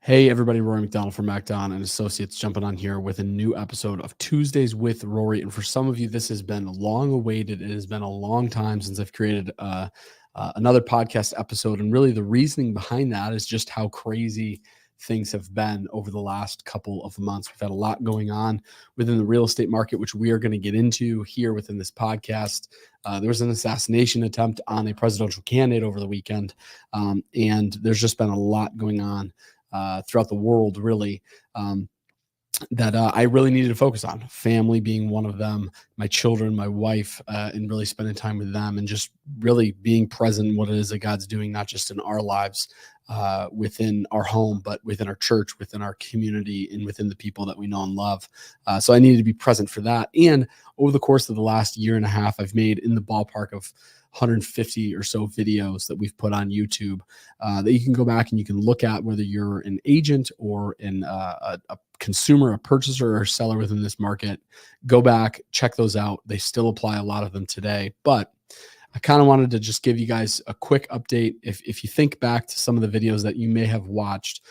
Hey everybody, Rory McDonald from Macdon and Associates jumping on here with a new episode of Tuesdays with Rory. And for some of you, this has been long awaited. It has been a long time since I've created another podcast episode. And really the reasoning behind that is just how crazy things have been over the last couple of months. We've had a lot going on within the real estate market, which we are going to get into here within this podcast. There was an assassination attempt on a presidential candidate over the weekend. And there's just been a lot going on throughout the world, really, that I really needed to focus on. Family being one of them, my children, my wife, and really spending time with them and just really being present in what it is that God's doing, not just in our lives, within our home, but within our church, within our community, and within the people that we know and love. So I needed to be present for that. And over the course of the last year and a half, I've made in the ballpark of 150 or so videos that we've put on YouTube that you can go back and you can look at, whether you're an agent or a consumer, a purchaser or a seller within this market. Go back, check those out. They still apply, a lot of them today. But I kind of wanted to just give you guys a quick update. If you think back to some of the videos that you may have watched,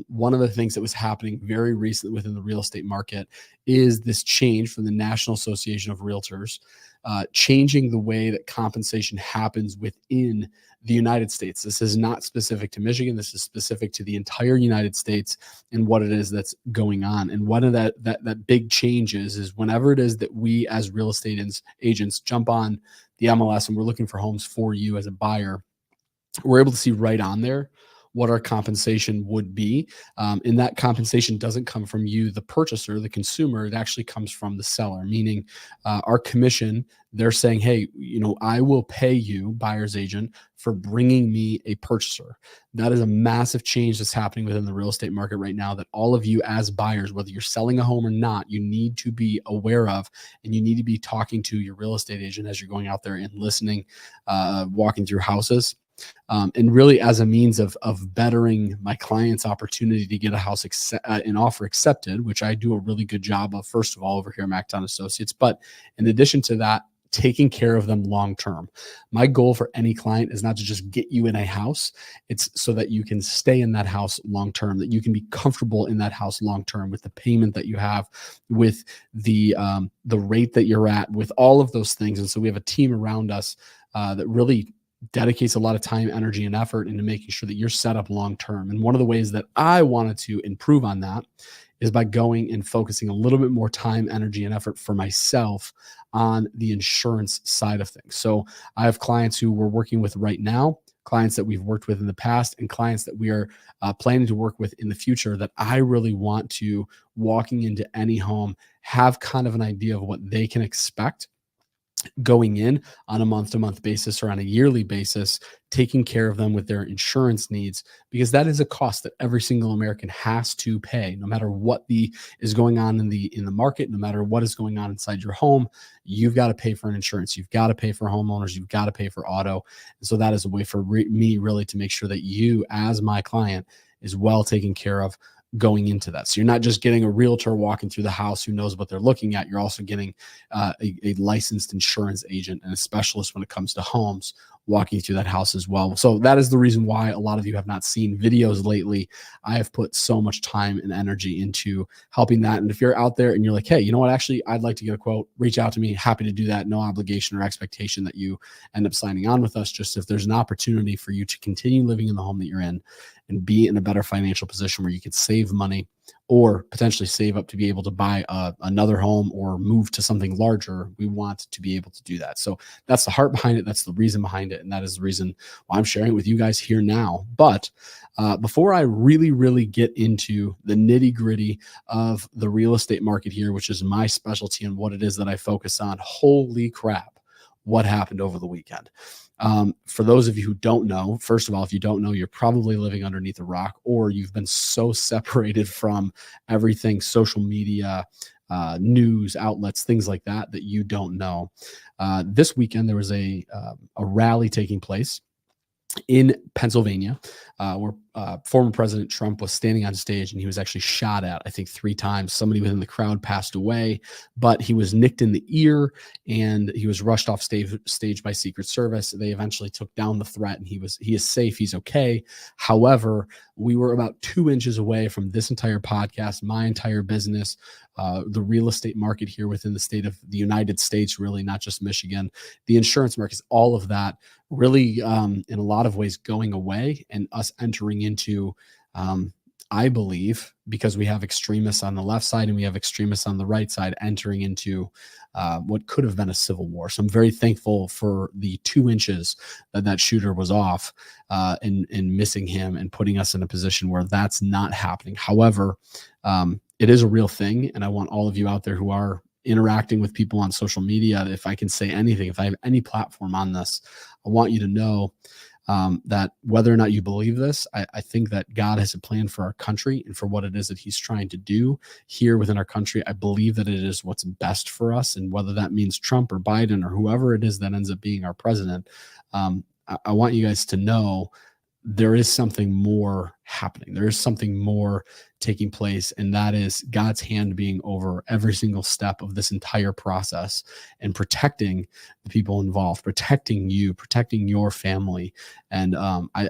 one of the things that was happening very recently within the real estate market is this change from the National Association of Realtors, changing the way that compensation happens within the United States. This is not specific to Michigan. This is specific to the entire United States and what it is that's going on. And one of that big change is whenever it is that we as real estate agents jump on the MLS and we're looking for homes for you as a buyer, we're able to see right on there what our compensation would be. And that compensation doesn't come from you, the purchaser, the consumer. It actually comes from the seller, meaning our commission. They're saying, hey, I will pay you, buyer's agent, for bringing me a purchaser. That is a massive change that's happening within the real estate market right now that all of you as buyers, whether you're selling a home or not, you need to be aware of, and you need to be talking to your real estate agent as you're going out there and listening, walking through houses. And really as a means of bettering my client's opportunity to get a house an offer accepted, which I do a really good job of, first of all, over here at Macdon Associates. But in addition to that, taking care of them long term. My goal for any client is not to just get you in a house. It's so that you can stay in that house long term, that you can be comfortable in that house long term with the payment that you have, with the rate that you're at, with all of those things. And so we have a team around us that really dedicates a lot of time, energy, and effort into making sure that you're set up long term. And one of the ways that I wanted to improve on that is by going and focusing a little bit more time, energy, and effort for myself on the insurance side of things. So I have clients who we're working with right now, clients that we've worked with in the past, and clients that we are planning to work with in the future that I really want to, walking into any home, have kind of an idea of what they can expect going in on a month-to-month basis or on a yearly basis, taking care of them with their insurance needs, because that is a cost that every single American has to pay, no matter what is going on in the market, no matter what is going on inside your home. You've got to pay for an insurance. You've got to pay for homeowners. You've got to pay for auto. And so that is a way for me really to make sure that you, as my client, is well taken care of going into that. So you're not just getting a realtor walking through the house who knows what they're looking at. You're also getting a licensed insurance agent and a specialist when it comes to homes walking through that house as well. So that is the reason why a lot of you have not seen videos lately. I have put so much time and energy into helping that. And if you're out there and you're like, hey, you know what, actually, I'd like to get a quote, reach out to me. Happy to do that. No obligation or expectation that you end up signing on with us. Just if there's an opportunity for you to continue living in the home that you're in and be in a better financial position where you could save money or potentially save up to be able to buy another home or move to something larger, we want to be able to do that. So that's the heart behind it. That's the reason behind it. And that is the reason why I'm sharing it with you guys here now. But before I really get into the nitty gritty of the real estate market here, which is my specialty and what it is that I focus on, holy crap, what happened over the weekend? For those of you who don't know, first of all, if you don't know, you're probably living underneath a rock, or you've been so separated from everything, social media, news outlets, things like that, that you don't know. This weekend, there was a rally taking place in Pennsylvania. where former President Trump was standing on stage and he was actually shot at, I think 3 times. Somebody within the crowd passed away, but he was nicked in the ear and he was rushed off stage by Secret Service. They eventually took down the threat and he is safe. He's okay. However, we were about 2 inches away from this entire podcast, my entire business, the real estate market here within the state of the United States, really, not just Michigan, the insurance markets, all of that really, in a lot of ways going away and us entering into, I believe, because we have extremists on the left side and we have extremists on the right side, entering into what could have been a civil war. So I'm very thankful for the 2 inches that shooter was off and missing him and putting us in a position where that's not happening. However, it is a real thing. And I want all of you out there who are interacting with people on social media, if I can say anything, if I have any platform on this, I want you to know that whether or not you believe this, I think that God has a plan for our country and for what it is that he's trying to do here within our country. I believe that it is what's best for us. And whether that means Trump or Biden or whoever it is that ends up being our president, I want you guys to know there is something more happening. There is something more taking place, and that is God's hand being over every single step of this entire process and protecting the people involved, protecting you, protecting your family. And I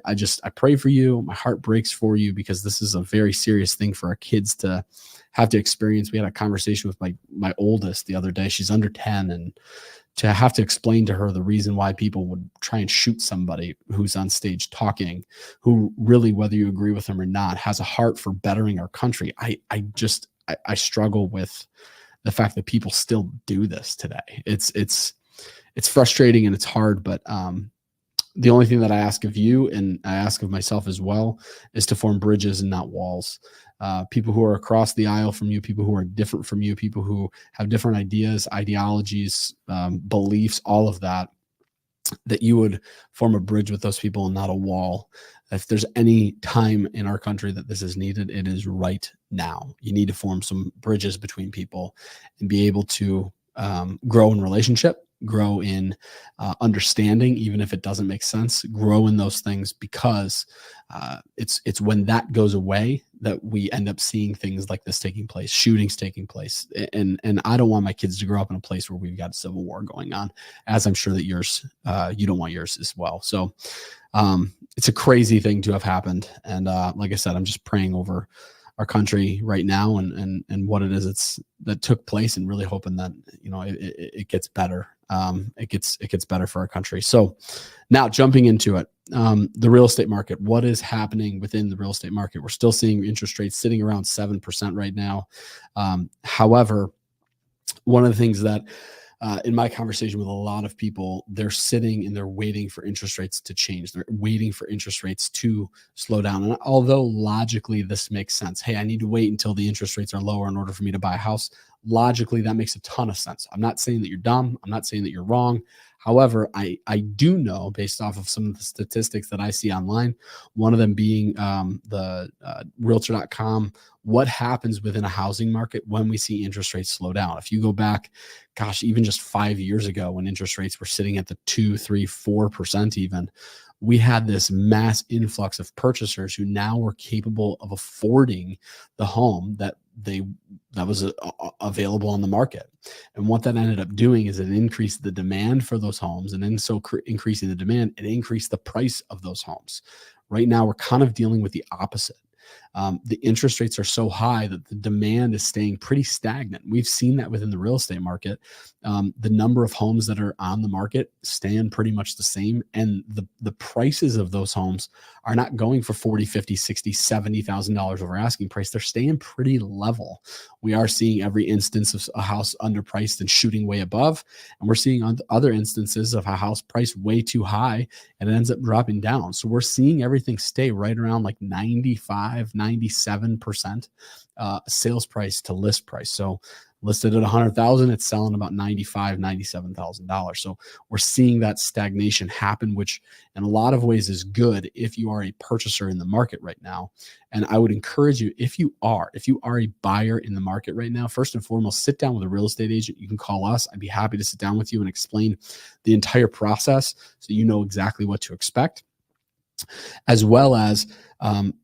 pray for you. My heart breaks for you because this is a very serious thing for our kids to have to experience. We had a conversation with my oldest the other day. She's under 10, and to have to explain to her the reason why people would try and shoot somebody who's on stage talking, who really, whether you agree with them or not, has a heart for bettering our country. I struggle with the fact that people still do this today. It's frustrating and it's hard, but the only thing that I ask of you, and I ask of myself as well, is to form bridges and not walls. People who are across the aisle from you, people who are different from you, people who have different ideas, ideologies, beliefs, all of that, that you would form a bridge with those people and not a wall. If there's any time in our country that this is needed, it is right now. You need to form some bridges between people and be able to grow in relationship, grow in understanding, even if it doesn't make sense, grow in those things, because it's when that goes away that we end up seeing things like this taking place, shootings taking place. And I don't want my kids to grow up in a place where we've got a civil war going on, as I'm sure that yours, you don't want yours as well. So it's a crazy thing to have happened. And like I said, I'm just praying over our country right now and what it is that took place, and really hoping that, it gets better. It gets better for our country. So now jumping into it, the real estate market, what is happening within the real estate market? We're still seeing interest rates sitting around 7% right now. However, one of the things that in my conversation with a lot of people, they're sitting and they're waiting for interest rates to change. They're waiting for interest rates to slow down. And although logically this makes sense, hey, I need to wait until the interest rates are lower in order for me to buy a house. Logically, that makes a ton of sense. I'm not saying that you're dumb. I'm not saying that you're wrong. However, I do know, based off of some of the statistics that I see online, one of them being the realtor.com, what happens within a housing market when we see interest rates slow down. If you go back, gosh, even just 5 years ago, when interest rates were sitting at the 2, 3, 4% even, we had this mass influx of purchasers who now were capable of affording the home that was available on the market. And what that ended up doing is it increased the demand for those homes. And then so increasing the demand, it increased the price of those homes. Right now, we're kind of dealing with the opposite. The interest rates are so high that the demand is staying pretty stagnant. We've seen that within the real estate market. The number of homes that are on the market stand pretty much the same. And the prices of those homes are not going for $40,000, $50,000, $60,000, $70,000 over asking price. They're staying pretty level. We are seeing every instance of a house underpriced and shooting way above. And we're seeing other instances of a house priced way too high and it ends up dropping down. So we're seeing everything stay right around like 95, 97% sales price to list price. So listed at 100,000, it's selling about $95,000, $97,000. So we're seeing that stagnation happen, which in a lot of ways is good if you are a purchaser in the market right now. And I would encourage you, if you are a buyer in the market right now, first and foremost, sit down with a real estate agent. You can call us. I'd be happy to sit down with you and explain the entire process so you know exactly what to expect. as well as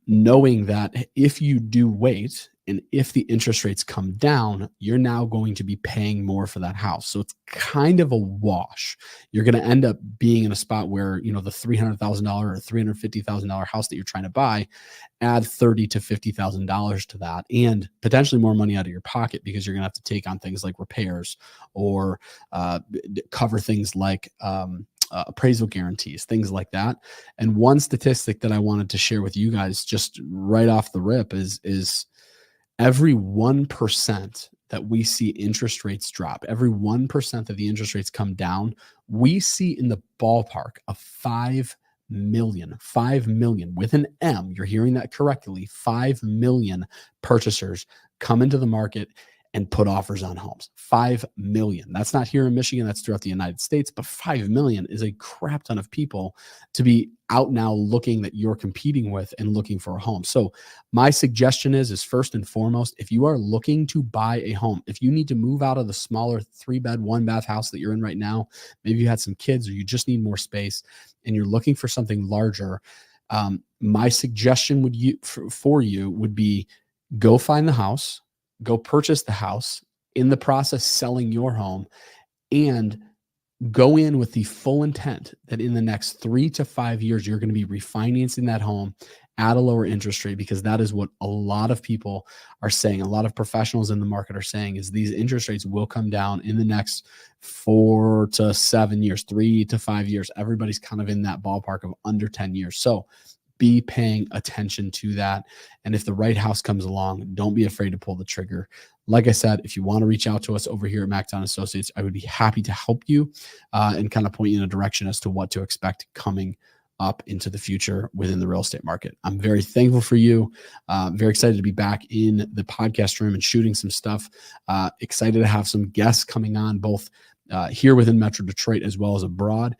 knowing that if you do wait and if the interest rates come down, you're now going to be paying more for that house. So it's kind of a wash. You're going to end up being in a spot where, the $300,000 or $350,000 house that you're trying to buy, add $30,000 to $50,000 to that, and potentially more money out of your pocket, because you're going to have to take on things like repairs or cover things like appraisal guarantees, things like that. And one statistic that I wanted to share with you guys just right off the rip is every 1% that we see interest rates drop, every 1% that the interest rates come down, we see in the ballpark of 5 million with an M. You're hearing that correctly. 5 million purchasers come into the market and put offers on homes. 5 million. That's not here in Michigan. That's throughout the United States. But 5 million is a crap ton of people to be out now looking that you're competing with and looking for a home. So my suggestion is first and foremost, if you are looking to buy a home, if you need to move out of the smaller 3-bed, 1-bath house that you're in right now, maybe you had some kids or you just need more space and you're looking for something larger, my suggestion for you would be go find the house, go purchase the house, in the process selling your home, and go in with the full intent that in the next 3 to 5 years, you're going to be refinancing that home at a lower interest rate, because that is what a lot of people are saying. A lot of professionals in the market are saying is these interest rates will come down in the next 4 to 7 years, 3 to 5 years. Everybody's kind of in that ballpark of under 10 years. So be paying attention to that. And if the right house comes along, don't be afraid to pull the trigger. Like I said, if you want to reach out to us over here at Macdon Associates, I would be happy to help you and kind of point you in a direction as to what to expect coming up into the future within the real estate market. I'm very thankful for you. Very excited to be back in the podcast room and shooting some stuff. Excited to have some guests coming on, both here within Metro Detroit as well as abroad,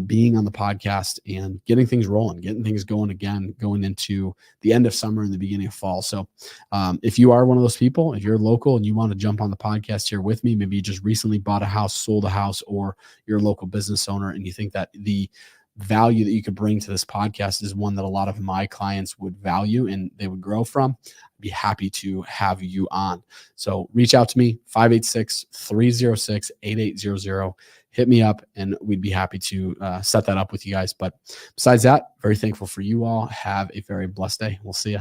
being on the podcast and getting things rolling, getting things going again, going into the end of summer and the beginning of fall. So if you are one of those people, if you're local and you want to jump on the podcast here with me, maybe you just recently bought a house, sold a house, or you're a local business owner and you think that the value that you could bring to this podcast is one that a lot of my clients would value and they would grow from, I'd be happy to have you on. So reach out to me, 586-306-8800. Hit me up and we'd be happy to set that up with you guys. But besides that, very thankful for you all. Have a very blessed day. We'll see you.